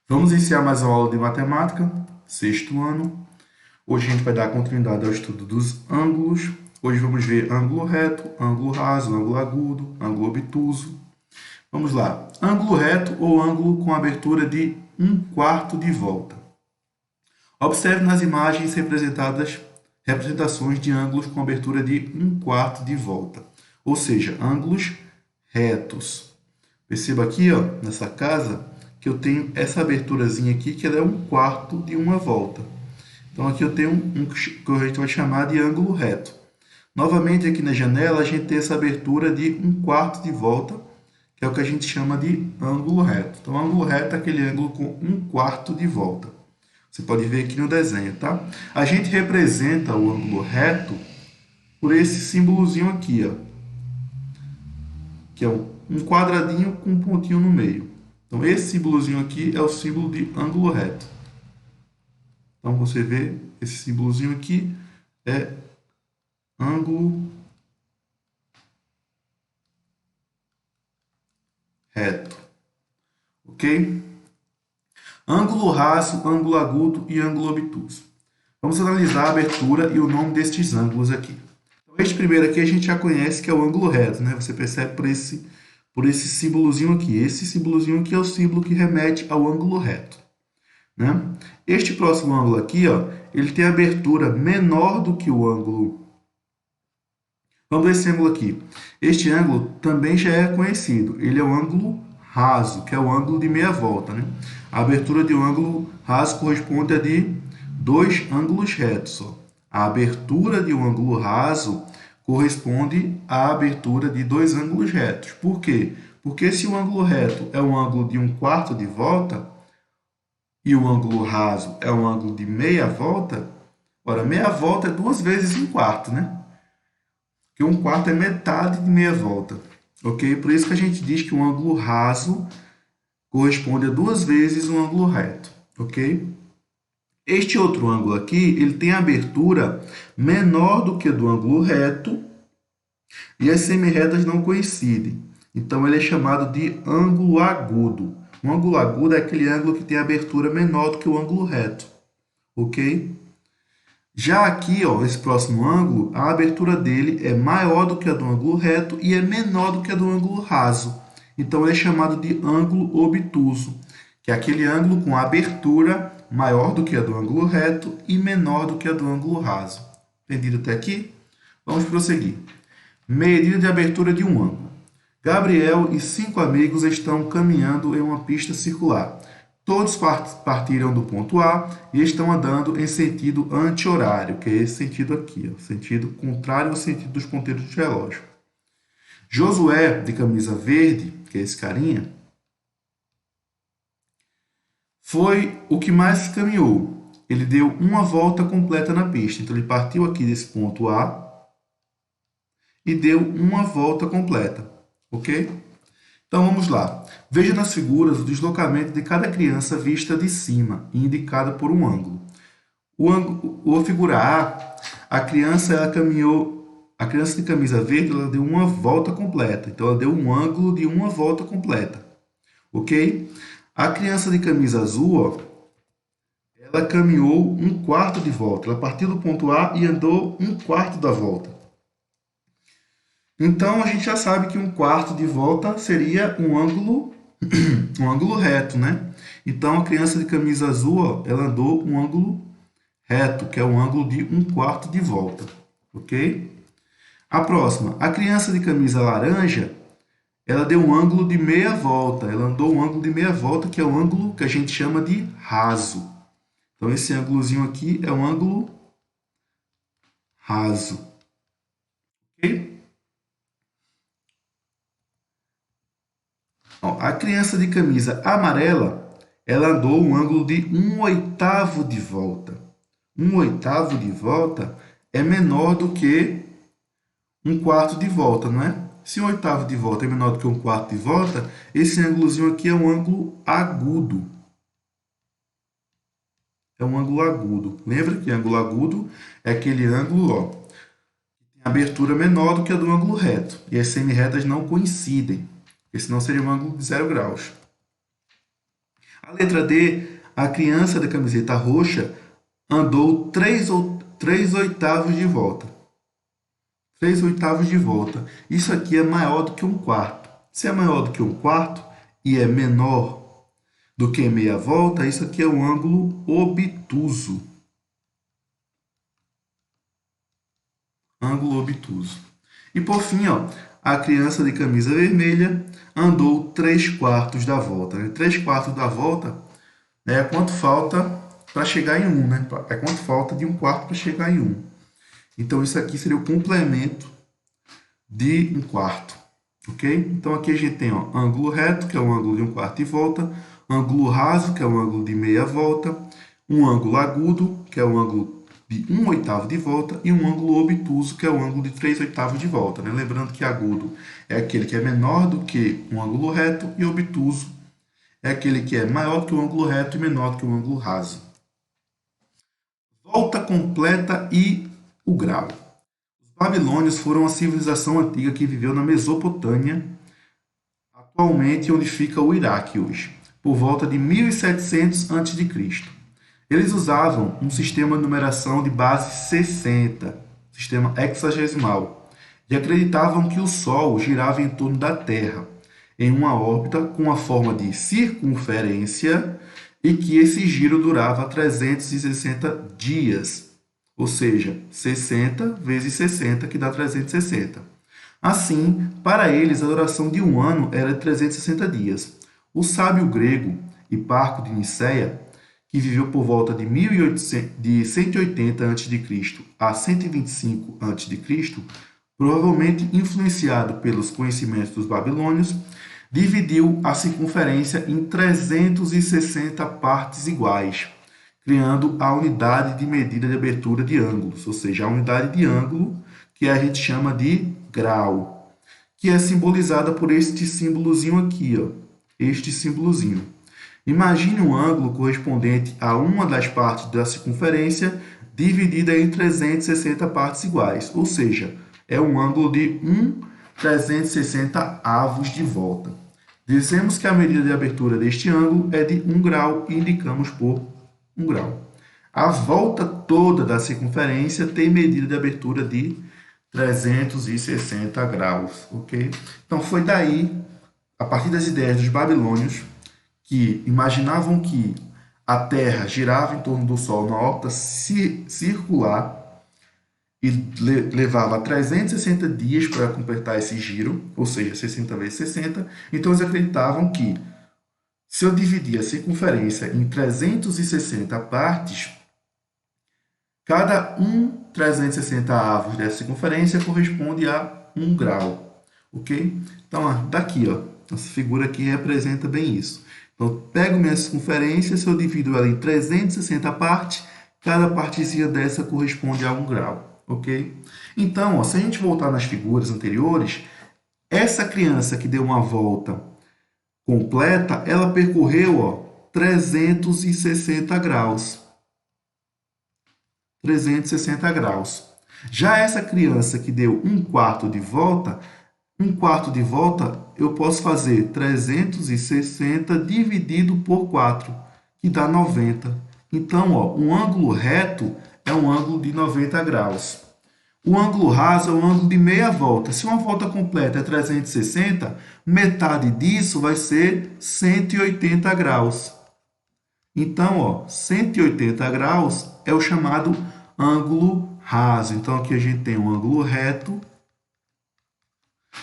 Vamos iniciar mais uma aula de matemática, sexto ano. Hoje a gente vai dar continuidade ao estudo dos ângulos. Hoje vamos ver ângulo reto, ângulo raso, ângulo agudo, ângulo obtuso. Vamos lá. Ângulo reto ou ângulo com abertura de 1/4 de volta. Observe nas imagens representações de ângulos com abertura de 1/4 de volta, ou seja, ângulos retos. Perceba aqui, ó, nessa casa, que eu tenho essa aberturazinha aqui, que ela é 1/4 de uma volta. Então, aqui eu tenho um que a gente vai chamar de ângulo reto. Novamente, aqui na janela, a gente tem essa abertura de 1/4 de volta, que é o que a gente chama de ângulo reto. Então, ângulo reto é aquele ângulo com 1/4 de volta. Você pode ver aqui no desenho, tá? A gente representa o ângulo reto por esse símbolozinho aqui, ó, que é um quadradinho com um pontinho no meio. Então, esse símbolozinho aqui é o símbolo de ângulo reto. Então, você vê esse símbolozinho aqui é ângulo reto. Ok? Ângulo raso, ângulo agudo e ângulo obtuso. Vamos analisar a abertura e o nome destes ângulos aqui. Então, este primeiro aqui a gente já conhece que é o ângulo reto, né? Você percebe por esse símbolozinho aqui. Esse símbolozinho aqui é o símbolo que remete ao ângulo reto, né? Este próximo ângulo aqui, ó, ele tem abertura menor do que o ângulo. Vamos ver esse ângulo aqui. Este ângulo também já é conhecido. Ele é o ângulo raso, que é o ângulo de meia volta, né? A abertura de um ângulo raso corresponde a de dois ângulos retos, ó. A abertura de um ângulo raso corresponde à abertura de dois ângulos retos. Por quê? Porque se o ângulo reto é um ângulo de 1/4 de volta e o ângulo raso é um ângulo de meia volta, ora, meia volta é 2 vezes 1/4, né? Porque 1/4 é metade de meia volta, ok? Por isso que a gente diz que um ângulo raso corresponde a 2 vezes um ângulo reto, ok? Este outro ângulo aqui, ele tem abertura menor do que a do ângulo reto e as semirretas não coincidem. Então, ele é chamado de ângulo agudo. Um ângulo agudo é aquele ângulo que tem abertura menor do que o ângulo reto, ok? Já aqui, ó, esse próximo ângulo, a abertura dele é maior do que a do ângulo reto e é menor do que a do ângulo raso. Então, ele é chamado de ângulo obtuso, que é aquele ângulo com abertura maior do que a do ângulo reto e menor do que a do ângulo raso. Entendido até aqui? Vamos prosseguir. Medida de abertura de um ângulo. Gabriel e 5 amigos estão caminhando em uma pista circular. Todos partiram do ponto A e estão andando em sentido anti-horário, que é esse sentido aqui, ó, sentido contrário ao sentido dos ponteiros de relógio. Josué, de camisa verde, que é esse carinha, foi o que mais caminhou. Ele deu uma volta completa na pista. Então, ele partiu aqui desse ponto A e deu uma volta completa, ok? Então, vamos lá. Veja nas figuras o deslocamento de cada criança vista de cima e indicada por um ângulo. A figura A criança ela caminhou, a criança de camisa verde ela deu uma volta completa. Então, ela deu um ângulo de uma volta completa, ok? A criança de camisa azul, ó, ela caminhou 1/4 de volta. Ela partiu do ponto A e andou 1/4 da volta. Então, a gente já sabe que 1/4 de volta seria um ângulo, um ângulo reto, né? Então, a criança de camisa azul, ó, ela andou um ângulo reto, que é um ângulo de 1/4 de volta, ok? A próxima, a criança de camisa laranja, ela deu um ângulo de meia volta. Ela andou um ângulo de meia volta, que é o ângulo que a gente chama de raso. Então, esse ângulozinho aqui é um ângulo raso, ok? A criança de camisa amarela, ela andou um ângulo de 1/8 de volta. 1/8 de volta é menor do que 1/4 de volta, não é? Se 1/8 de volta é menor do que 1/4 de volta, esse ângulozinho aqui é um ângulo agudo. É um ângulo agudo. Lembra que ângulo agudo é aquele ângulo, ó, que tem abertura menor do que a do ângulo reto. E as semirretas não coincidem, porque senão seria um ângulo de 0 graus. A letra D, a criança da camiseta roxa andou 3/8 de volta. 3/8 de volta. Isso aqui é maior do que 1/4. Se é maior do que 1/4 e é menor do que meia volta, isso aqui é um ângulo obtuso. Ângulo obtuso. E por fim, ó, a criança de camisa vermelha andou 3/4 da volta. 3/4 da volta é quanto falta para chegar em 1, né? É quanto falta de 1/4 para chegar em 1. Então, isso aqui seria o complemento de 1/4. Ok? Então, aqui a gente tem ó, ângulo reto, que é um ângulo de 1/4 de volta, ângulo raso, que é um ângulo de meia volta, um ângulo agudo, que é um ângulo de 1/8 de volta, e um ângulo obtuso, que é o ângulo de 3/8 de volta. Né? Lembrando que agudo é aquele que é menor do que um ângulo reto, e obtuso é aquele que é maior do que o ângulo reto e menor do que o ângulo raso. Volta completa e o grau. Os babilônios foram a civilização antiga que viveu na Mesopotâmia, atualmente onde fica o Iraque hoje, por volta de 1700 a.C. Eles usavam um sistema de numeração de base 60, sistema hexagesimal, e acreditavam que o Sol girava em torno da Terra, em uma órbita com a forma de circunferência e que esse giro durava 360 dias, ou seja, 60 vezes 60, que dá 360. Assim, para eles, a duração de um ano era de 360 dias. O sábio grego Hiparco de Niceia, que viveu por volta de 180 a.C. a 125 a.C., provavelmente influenciado pelos conhecimentos dos babilônios, dividiu a circunferência em 360 partes iguais, criando a unidade de medida de abertura de ângulos, ou seja, a unidade de ângulo que a gente chama de grau, que é simbolizada por este símbolozinho aqui, ó, este símbolozinho. Imagine um ângulo correspondente a uma das partes da circunferência dividida em 360 partes iguais, ou seja, é um ângulo de 1/360 avos de volta. Dizemos que a medida de abertura deste ângulo é de 1 grau e indicamos por 1 grau. A volta toda da circunferência tem medida de abertura de 360 graus, ok? Então foi daí, a partir das ideias dos babilônios, que imaginavam que a Terra girava em torno do Sol na órbita circular e levava 360 dias para completar esse giro, ou seja, 60 vezes 60. Então, eles acreditavam que se eu dividir a circunferência em 360 partes, cada 360 avos dessa circunferência corresponde a 1 grau, ok? Então, daqui, ó, essa figura aqui representa bem isso. Então, eu pego minha circunferência, se eu divido ela em 360 partes, cada partezinha dessa corresponde a 1 grau. Ok? Então, ó, se a gente voltar nas figuras anteriores, essa criança que deu uma volta completa, ela percorreu ó, 360 graus. 360 graus. Já essa criança que deu 1/4 de volta, 1/4 de volta, eu posso fazer 360 dividido por 4, que dá 90. Então, ó, um ângulo reto é um ângulo de 90 graus. O ângulo raso é um ângulo de meia volta. Se uma volta completa é 360, metade disso vai ser 180 graus. Então, ó, 180 graus é o chamado ângulo raso. Então, aqui a gente tem um ângulo reto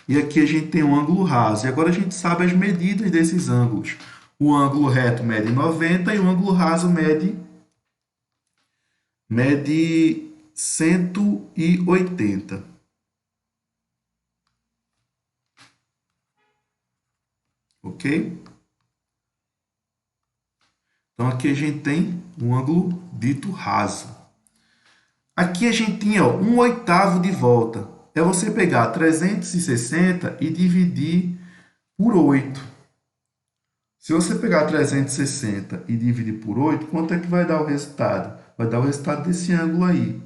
e aqui a gente tem um ângulo raso. E agora a gente sabe as medidas desses ângulos. O ângulo reto mede 90 e o ângulo raso mede 180. Ok? Então, aqui a gente tem um ângulo dito raso. Aqui a gente tinha 1/8 de volta. É você pegar 360 e dividir por 8. Se você pegar 360 e dividir por 8, quanto é que vai dar o resultado? Vai dar o resultado desse ângulo aí,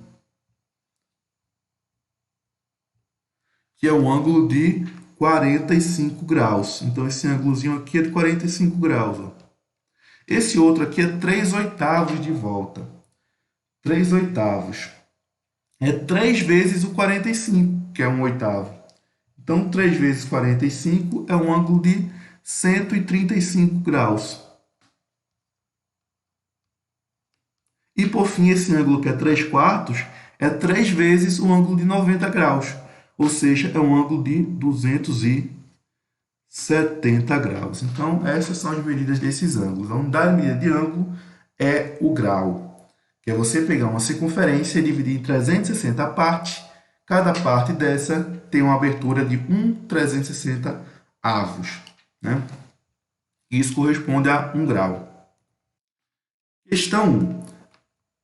que é um ângulo de 45 graus. Então, esse ângulozinho aqui é de 45 graus. Ó. Esse outro aqui é 3/8 de volta. 3/8 é 3 vezes o 45, que é 1/8. Então, 3 vezes 45 é um ângulo de 135 graus. E, por fim, esse ângulo que é 3/4 é 3 vezes o ângulo de 90 graus. Ou seja, é um ângulo de 270 graus. Então, essas são as medidas desses ângulos. A unidade de medida de ângulo é o grau, que é você pegar uma circunferência e dividir em 360 partes. Cada parte dessa tem uma abertura de 1/360 avos, né? Isso corresponde a 1 grau. Questão 1.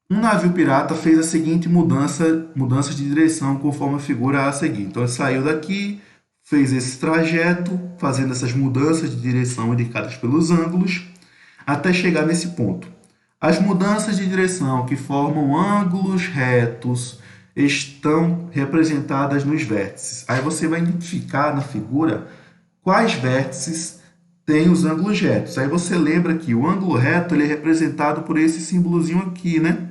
Um navio pirata fez a seguinte mudanças de direção conforme a figura a seguir. Então, ele saiu daqui, fez esse trajeto, fazendo essas mudanças de direção indicadas pelos ângulos, até chegar nesse ponto. As mudanças de direção que formam ângulos retos estão representadas nos vértices. Aí você vai identificar na figura quais vértices têm os ângulos retos. Aí você lembra que o ângulo reto ele é representado por esse símbolozinho aqui, né?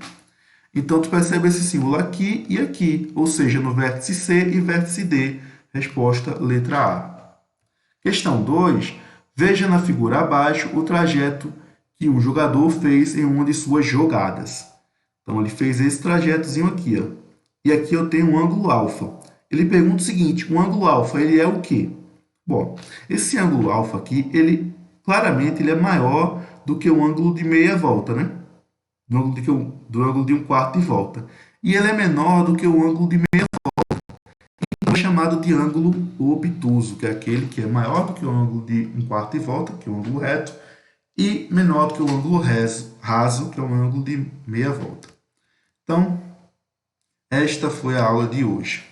Então, tu percebe esse símbolo aqui e aqui, ou seja, no vértice C e vértice D. Resposta, letra A. Questão 2. Veja na figura abaixo o trajeto que um jogador fez em uma de suas jogadas. Então, ele fez esse trajetozinho aqui, ó. E aqui eu tenho um ângulo alfa. Ele pergunta o seguinte, o ângulo alfa, ele é o quê? Bom, esse ângulo alfa aqui, claramente ele é maior do que o ângulo de meia volta, né? Do ângulo de 1/4 de volta. E ele é menor do que o ângulo de meia volta. Então, é chamado de ângulo obtuso, que é aquele que é maior do que o ângulo de 1/4 de volta, que é o ângulo reto, e menor do que o ângulo raso, que é o ângulo de meia volta. Então, esta foi a aula de hoje.